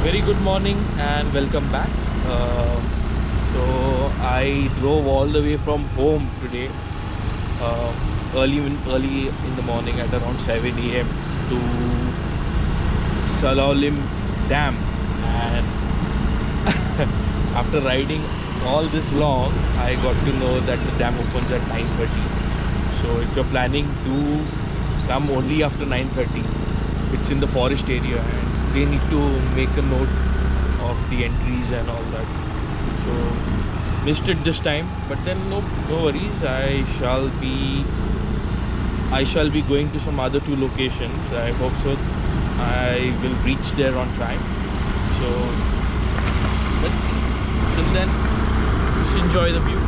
Very good morning and welcome back. So I drove all the way from home today, early in the morning at around 7 a.m. to Salaulim Dam, and after riding all this long, I got to know that the dam opens at 9:30. So if you're planning to come only after 9:30, it's in the forest area and they need to make a note of the entries and all that. So missed it this time, but then no worries. I shall be going to some other two locations. I hope so I will reach there on time. So let's see. Till then, just enjoy the view.